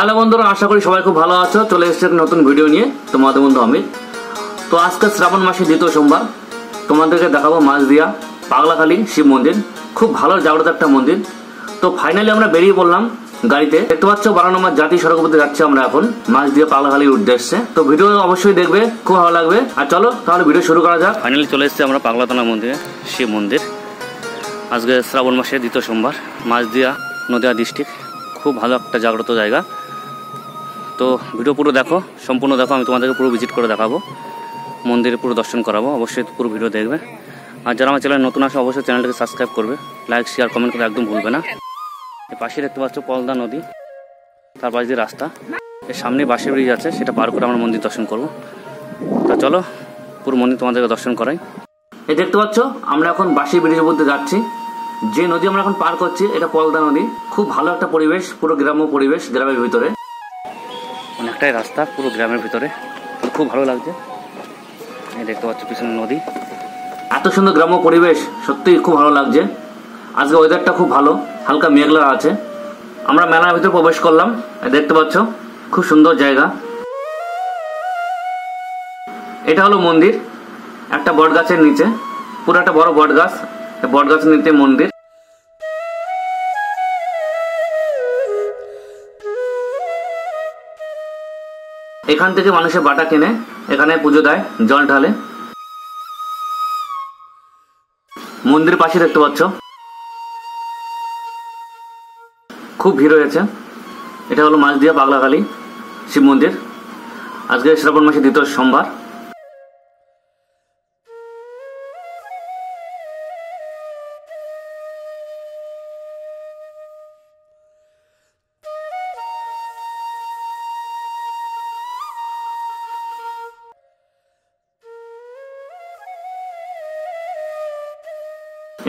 Hello বন্ধুরা, আশা করি সবাই খুব ভালো আছো। চলে এসেছে নতুন ভিডিও নিয়ে তোমাদের বন্ধু অমিত। তো আজকে শ্রাবণ মাসের দ্বিতীয় সোমবার তোমাদেরকে দেখাবো মাছদিয়া পাগলাখালী শিব মন্দির। খুব ভালো জাগ্রত একটা মন্দির। তো ফাইনালি আমরা বেরিয়ে পড়লাম গাড়িতে। দেখতে পাচ্ছ 12 নম্বর জাতীয় সড়ক উপরে যাচ্ছি আমরা এখন মাছদিয়া পাগলাখালীর উদ্দেশ্যে। তো ভিডিও অবশ্যই দেখবে, খুব ভালো লাগবে। আর চলো তাহলে ভিডিও শুরু করা যাক। ফাইনালি চলে এসেছি আমরা পাগলাতলা মন্দিরে, শিব মন্দির। আজকে শ্রাবণ মাসের দ্বিতীয় সোমবার, মাছদিয়া নদিয়া ডিস্ট্রিক্ট। খুব ভালো একটা জাগ্রত জায়গা। তো ভিডিও পুরো দেখো, সম্পূর্ণ দেখো। আমি তোমাদেরকে পুরো ভিজিট করে দেখাবো, মন্দিরে পুরো দর্শন করাবো। অবশ্যই পুরো ভিডিও দেখবে। আর যারা আমার চ্যানেল নতুন আসে অবশ্যই চ্যানেলটাকে সাবস্ক্রাইব করবে, লাইক শেয়ার কমেন্ট করে একদম ভুলবে না। এর পাশে দেখতে পাচ্ছ পলদা নদী, তার পাশ দিয়ে রাস্তা। এর সামনে বাঁশের ব্রিজ আছে, সেটা পার করে আমরা মন্দির দর্শন করবো। তা চলো পুরো মন্দির তোমাদেরকে দর্শন করাই। এই দেখতে পাচ্ছ আমরা এখন বাঁশের ব্রিজের মধ্যে যাচ্ছি। যে নদী আমরা এখন পার করছি এটা পলদা নদী। খুব ভালো একটা পরিবেশ, পুরো গ্রাম্য পরিবেশ, গ্রামের ভিতরে অনেকটাই রাস্তা, পুরো গ্রামের ভিতরে। খুব ভালো লাগছে। এই দেখতে পাচ্ছ পিছনে নদী। এত সুন্দর গ্রাম্য পরিবেশ, সত্যিই খুব ভালো লাগছে। আজকে ওয়েদারটা খুব ভালো, হালকা মেঘলা আছে। আমরা মেলার ভিতরে প্রবেশ করলাম। দেখতে পাচ্ছ খুব সুন্দর জায়গা। এটা হলো মন্দির, একটা বট গাছের নিচে, পুরো একটা বড় বট গাছ। বট গাছের নিচে মন্দির। এখান থেকে মানুষের বাটা কিনে এখানে পুজো দেয়, জল ঢালে। মন্দির পাশে দেখতে পাচ্ছ খুব ভিড় হয়েছে। এটা হলো মাছদিয়া পাগলাখালী শিব মন্দির। আজকে শ্রাবণ মাসের দ্বিতীয় সোমবার।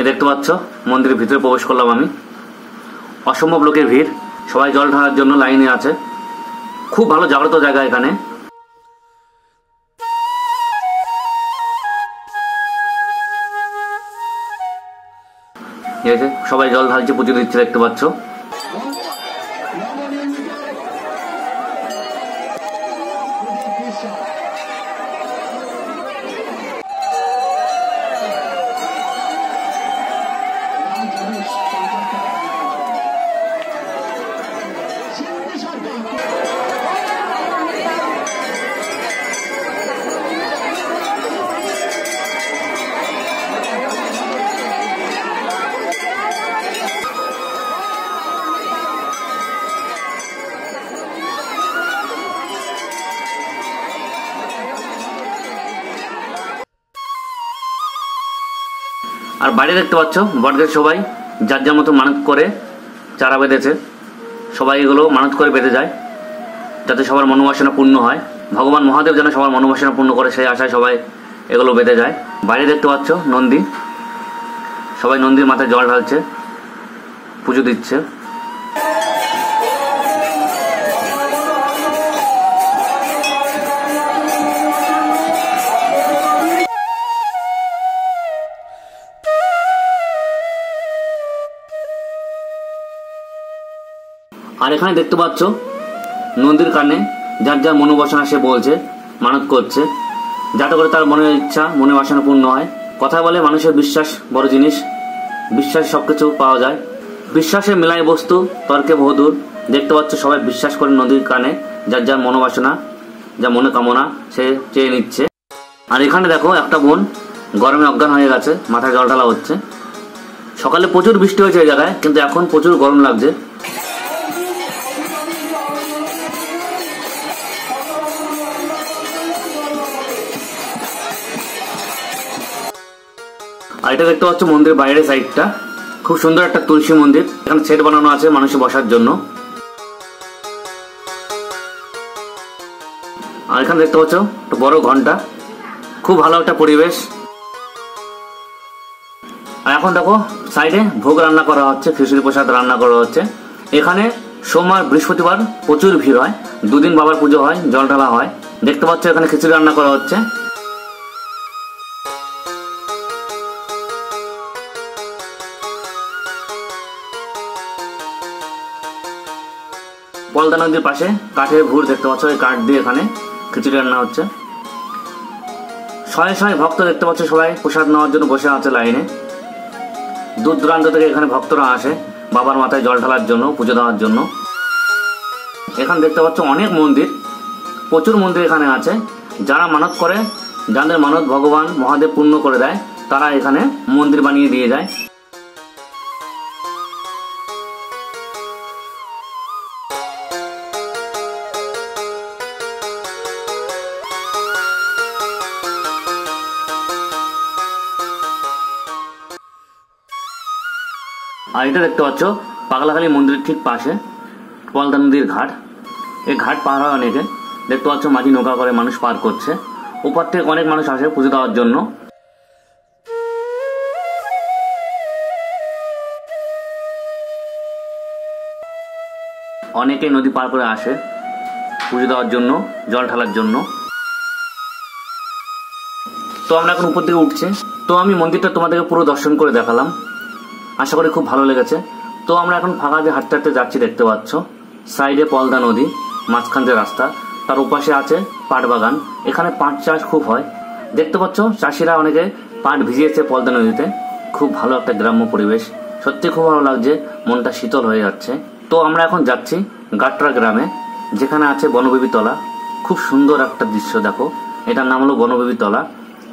দেখতে পাচ্ছ মন্দিরের ভিতরে প্রবেশ করলাম আমি। অসম্ভব লোকের ভিড়, সবাই জল ঢালার জন্য লাইনে আছে। খুব ভালো জাগ্রত জায়গা এখানে। সবাই জল ঢালছে, পুজো দিচ্ছে, দেখতে পাচ্ছ। আর বাইরে দেখতে পাচ্ছ বটগাছ, সবাই যার যার মতো মানত করে চারা বেঁধেছে। সবাই এগুলো মানত করে বেঁধে যায় যাতে সবার মনোবাসনা পূর্ণ হয়। ভগবান মহাদেব যেন সবার মনোবাসনা পূর্ণ করে, সেই আশায় সবাই এগুলো বেঁধে যায়। বাইরে দেখতে পাচ্ছ নন্দী, সবাই নন্দীর মাথায় জল ঢালছে, পুজো দিচ্ছে। আর এখানে দেখতে পাচ্ছ নন্দীর কানে যার যার মনোবাসনা সে বলছে, মানত করছে, যাতে করে তার মনের ইচ্ছা, মনের বাসনা পূর্ণ হয়। কথা বলে মানুষের বিশ্বাস বড় জিনিস, বিশ্বাস সবকিছু পাওয়া যায়। বিশ্বাসে মিলায় বস্তু, তর্কে বহুদূর। দেখতে পাচ্ছ সবাই বিশ্বাস করে নদীর কানে যার যার মনোবাসনা, যা মনে কামনা সে চেয়ে নিচ্ছে। আর এখানে দেখো একটা বোন গরমে অজ্ঞান হয়ে গেছে, মাথায় জল ঢালা হচ্ছে। সকালে প্রচুর বৃষ্টি হয়েছে এই জায়গায়, কিন্তু এখন প্রচুর গরম লাগছে। আর এটা দেখতে পাচ্ছ মন্দিরের বাইরের সাইডটা, খুব সুন্দর একটা তুলসী মন্দির। এখানে সেট বানানো আছে মানুষের বসার জন্য। আর এখানে দেখতে পাচ্ছ একটা বড় ঘন্টা, খুব ভালো একটা পরিবেশ। আর এখন দেখো সাইডে ভোগ রান্না করা হচ্ছে, খিচুড়ি প্রসাদ রান্না করা হচ্ছে। এখানে সোমবার বৃহস্পতিবার প্রচুর ভিড় হয়, দুদিন বাবার পুজো হয়, জল ঢালা হয়। দেখতে পাচ্ছ এখানে খিচুড়ি রান্না করা হচ্ছে। পলদা নদীর পাশে কাঠের ভুর দেখতে পাচ্ছ, এই কাঠ দিয়ে এখানে খিচুড়ি রান্না হচ্ছে। শয়ে শয়ে ভক্ত দেখতে পাচ্ছ, সবাই প্রসাদ নেওয়ার জন্য বসে আছে লাইনে। দূর দূরান্ত থেকে এখানে ভক্তরা আসে বাবার মাথায় জল ঢালার জন্য, পুজো দেওয়ার জন্য। এখানে দেখতে পাচ্ছ অনেক মন্দির, প্রচুর মন্দির এখানে আছে। যারা মানত করে, যাদের মানত ভগবান মহাদেব পূর্ণ করে দেয়, তারা এখানে মন্দির বানিয়ে দিয়ে যায়। আর এটা দেখতে পাচ্ছ পাগলাখালী মন্দিরের ঠিক পাশে পলদা নদীর ঘাট। এই ঘাট পার হয় অনেকে, দেখতে পাচ্ছ মাঝি নৌকা করে মানুষ পার করছে। উপর থেকে অনেক মানুষ আসে পুজো দেওয়ার জন্য। অনেকে নদী পার করে আসে পুজো দেওয়ার জন্য, জল ঢালার জন্য। তো আমরা এখন উপর দিকে উঠছি। তো আমি মন্দিরটা তোমাদেরকে পুরো দর্শন করে দেখালাম, আশা করি খুব ভালো লেগেছে। তো আমরা এখন ফাঁকা দিয়ে হাঁটতে হাঁটতে যাচ্ছি, দেখতে পাচ্ছ সাইডে পলদা নদী, মাঝখান দিয়ে রাস্তা, তার ওপাশে আছে পাট বাগান। এখানে পাট চাষ খুব হয়, দেখতে পাচ্ছ চাষিরা অনেকে পাট ভিজিয়েছে পলদা নদীতে। খুব ভালো একটা গ্রাম্য পরিবেশ, সত্যি খুব ভালো লাগছে, মনটা শীতল হয়ে যাচ্ছে। তো আমরা এখন যাচ্ছি গাটরা গ্রামে, যেখানে আছে বনবিবি তলা। খুব সুন্দর একটা দৃশ্য দেখো, এটার নাম হলো বনবিবি তলা।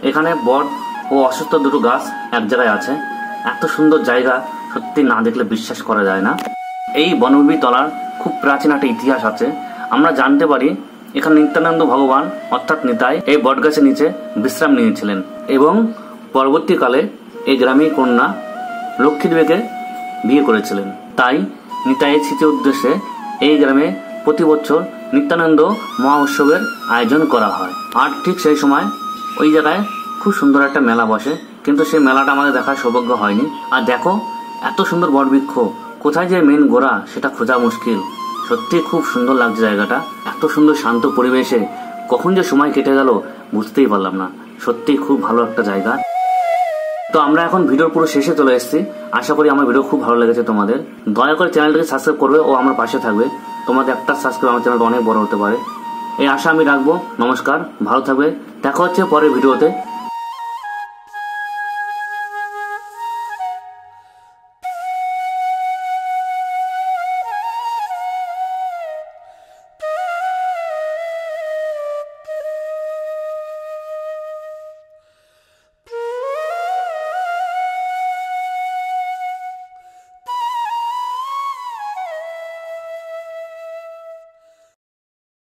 এখানে বট ও অশ্বত্থ দুটো গাছ এক জায়গায় আছে। এত সুন্দর জায়গা, সত্যি না দেখলে বিশ্বাস করা যায় না। এই বনবিবি তলার খুব প্রাচীন একটা ইতিহাস আছে। আমরা জানতে পারি এখানে নিত্যানন্দ ভগবান অর্থাৎ নিতাই এই বটগাছের নিচে বিশ্রাম নিয়েছিলেন এবং পরবর্তীকালে এই গ্রামীণ কন্যা লক্ষ্মীদেবীকে বিয়ে করেছিলেন। তাই নিতাইয়ের স্মৃতি উদ্দেশ্যে এই গ্রামে প্রতি বছর নিত্যানন্দ মহা উৎসবের আয়োজন করা হয়। আর ঠিক সেই সময় ওই জায়গায় খুব সুন্দর একটা মেলা বসে, কিন্তু সেই মেলাটা আমাদের দেখার সৌভাগ্য হয়নি। আর দেখো এত সুন্দর বটবৃক্ষ, কোথায় যে মেন গোড়া সেটা খোঁজা মুশকিল। সত্যি খুব সুন্দর লাগছে জায়গাটা, এত সুন্দর শান্ত পরিবেশে কখন যে সময় কেটে গেল বুঝতেই পারলাম না। সত্যি খুব ভালো একটা জায়গা। তো আমরা এখন ভিডিওর পুরো শেষে চলে এসেছি। আশা করি আমার ভিডিও খুব ভালো লেগেছে তোমাদের। দয়া করে চ্যানেলটাকে সাবস্ক্রাইব করবে ও আমার পাশে থাকবে। তোমাদের একটা সাবস্ক্রাইব আমার চ্যানেলটা অনেক বড় হতে পারে, এই আশা আমি রাখবো। নমস্কার, ভালো থাকবে, দেখা হচ্ছে পরের ভিডিওতে।